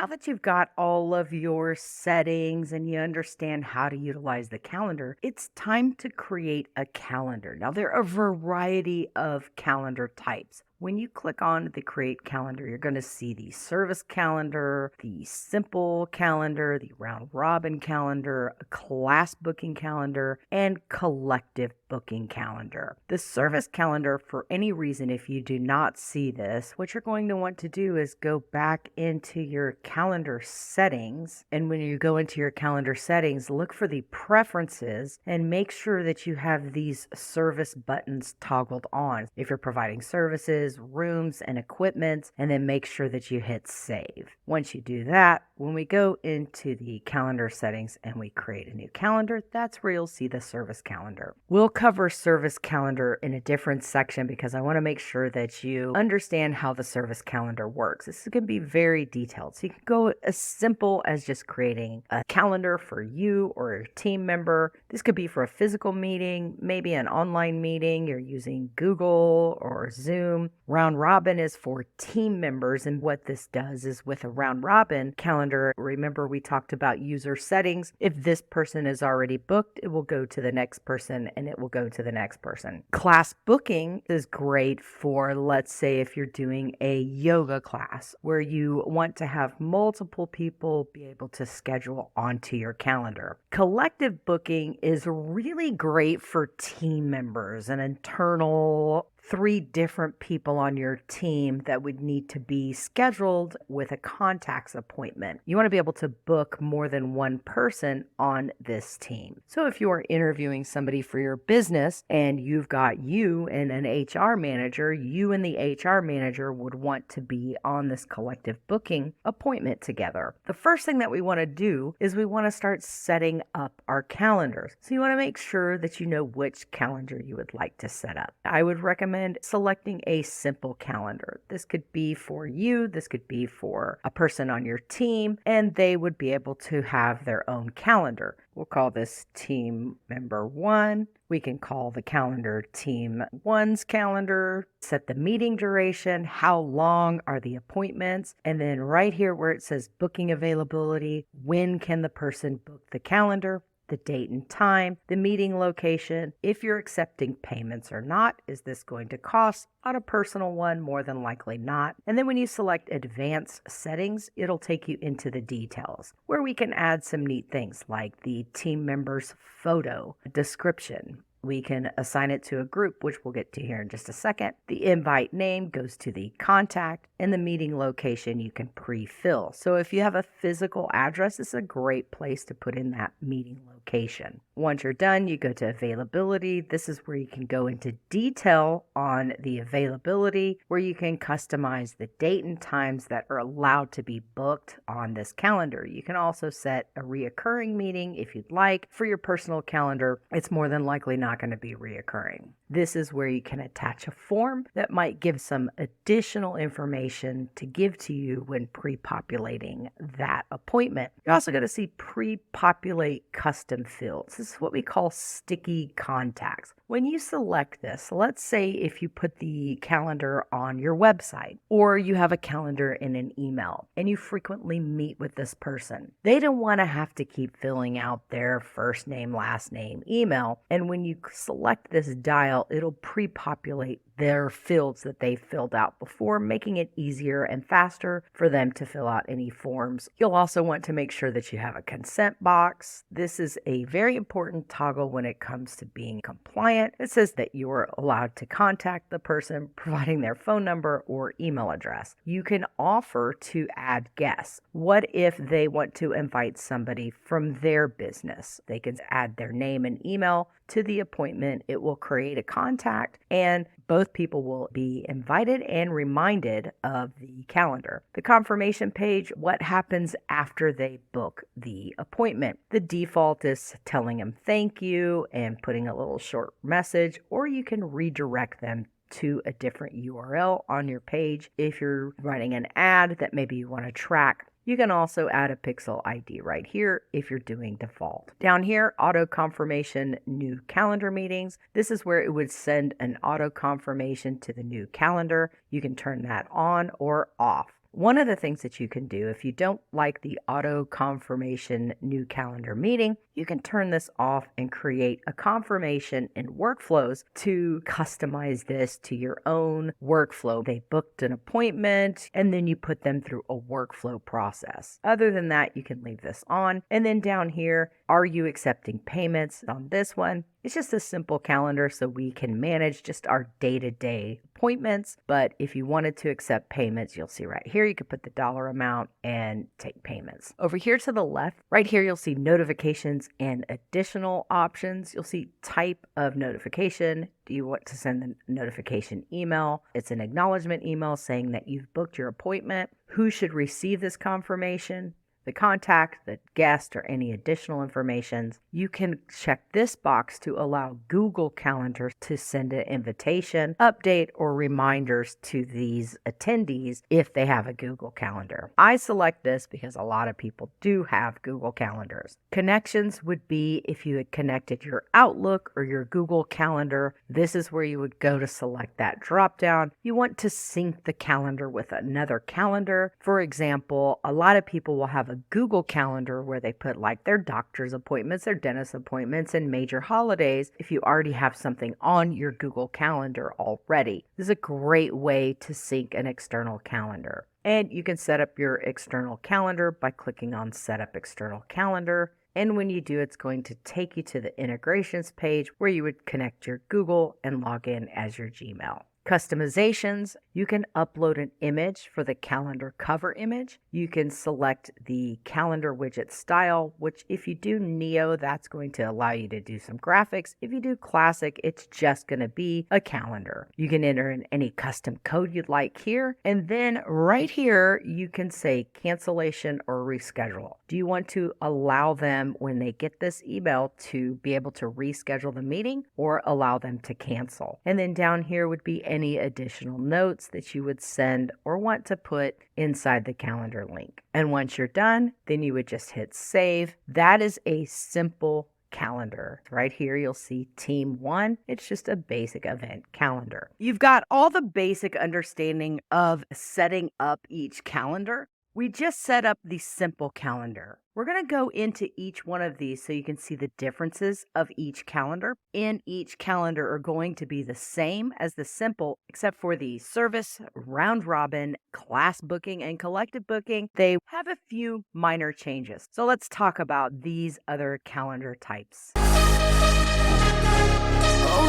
Now that you've got all of your settings and you understand how to utilize the calendar, it's time to create a calendar. Now, there are a variety of calendar types. When you click on the Create Calendar, you're going to see the Service Calendar, the Simple Calendar, the Round Robin Calendar, a Class Booking Calendar, and Collective Booking Calendar. The Service Calendar, for any reason, if you do not see this, what you're going to want to do is go back into your calendar settings. And when you go into your calendar settings, look for the preferences and make sure that you have these service buttons toggled on. If you're providing services, rooms, and equipment, and then make sure that you hit save. Once you do that, when we go into the calendar settings and we create a new calendar, that's where you'll see the service calendar. We'll cover service calendar in a different section because I want to make sure that you understand how the service calendar works. This is going to be very detailed. So you can go as simple as just creating a calendar for you or your team member. This could be for a physical meeting, maybe an online meeting. You're using Google or Zoom. Round Robin is for team members, and what this does is with a Round Robin calendar, remember we talked about user settings. If this person is already booked, it will go to the next person and it will go to the next person. Class booking is great for, let's say, if you're doing a yoga class where you want to have multiple people be able to schedule onto your calendar. Collective booking is really great for team members, an internal 3 different people on your team that would need to be scheduled with a contacts appointment. You want to be able to book more than one person on this team. So if you are interviewing somebody for your business and you've got you and an HR manager, you and the HR manager would want to be on this collective booking appointment together. The first thing that we want to do is we want to start setting up our calendars. So you want to make sure that you know which calendar you would like to set up. I would recommend selecting a simple calendar. This could be for you, this could be for a person on your team, and they would be able to have their own calendar. We'll call this team member 1. We can call the calendar team 1's calendar, set the meeting duration, how long are the appointments, and then right here where it says booking availability, when can the person book the calendar, the date and time, the meeting location, if you're accepting payments or not, is this going to cost? On a personal one, more than likely not. And then when you select advanced settings, it'll take you into the details where we can add some neat things like the team member's photo, description. We can assign it to a group, which we'll get to here in just a second. The invite name goes to the contact, and the meeting location you can pre-fill. So if you have a physical address, it's a great place to put in that meeting location. Once you're done, you go to availability. This is where you can go into detail on the availability, where you can customize the date and times that are allowed to be booked on this calendar. You can also set a reoccurring meeting if you'd like. For your personal calendar, it's more than likely not going to be reoccurring. This is where you can attach a form that might give some additional information to give to you when pre-populating that appointment. You're also going to see pre-populate custom fields. This is what we call sticky contacts. When you select this, let's say if you put the calendar on your website or you have a calendar in an email and you frequently meet with this person, they don't want to have to keep filling out their first name, last name, email. And when you select this dial, it'll pre-populate their fields that they filled out before, making it easier and faster for them to fill out any forms. You'll also want to make sure that you have a consent box. This is a very important toggle when it comes to being compliant. It says that you are allowed to contact the person, providing their phone number or email address. You can offer to add guests. What if they want to invite somebody from their business? They can add their name and email to the appointment. It will create a contact and both people will be invited and reminded of the calendar. The confirmation page, what happens after they book the appointment? The default is telling them thank you and putting a little short message, or you can redirect them to a different URL on your page. If you're running an ad that maybe you want to track, you can also add a pixel ID right here if you're doing default. Down here, auto confirmation, new calendar meetings. This is where it would send an auto confirmation to the new calendar. You can turn that on or off. One of the things that you can do if you don't like the auto confirmation new calendar meeting, you can turn this off and create a confirmation in workflows to customize this to your own workflow. They booked an appointment and then you put them through a workflow process. Other than that, you can leave this on. And then down here, are you accepting payments? On this one, it's just a simple calendar so we can manage just our day-to-day appointments. But if you wanted to accept payments, you'll see right here, you could put the dollar amount and take payments. Over here to the left, right here, you'll see notifications and additional options. You'll see type of notification. Do you want to send the notification email? It's an acknowledgement email saying that you've booked your appointment. Who should receive this confirmation? The contact, the guest, or any additional information. You can check this box to allow Google Calendar to send an invitation, update, or reminders to these attendees if they have a Google Calendar. I select this because a lot of people do have Google Calendars. Connections would be if you had connected your Outlook or your Google Calendar. This is where you would go to select that drop-down. You want to sync the calendar with another calendar. For example, a lot of people will have a Google Calendar where they put like their doctor's appointments, their dentist appointments, and major holidays if you already have something on your Google Calendar already. This is a great way to sync an external calendar. And you can set up your external calendar by clicking on Set up External Calendar. And when you do, it's going to take you to the integrations page where you would connect your Google and log in as your Gmail. Customizations, you can upload an image for the calendar cover image. You can select the calendar widget style, which if you do Neo, that's going to allow you to do some graphics. If you do Classic, it's just going to be a calendar. You can enter in any custom code you'd like here. And then right here, you can say cancellation or reschedule. Do you want to allow them when they get this email to be able to reschedule the meeting or allow them to cancel? And then down here would be any additional notes that you would send or want to put inside the calendar link. And once you're done, then you would just hit save. That is a simple calendar. Right here, you'll see Team 1. It's just a basic event calendar. You've got all the basic understanding of setting up each calendar. We just set up the simple calendar. We're going to go into each one of these so you can see the differences of each calendar. In each calendar are going to be the same as the simple, except for the service, round robin, class booking, and collective booking. They have a few minor changes. So let's talk about these other calendar types. Oh,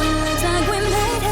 it looks like we made it.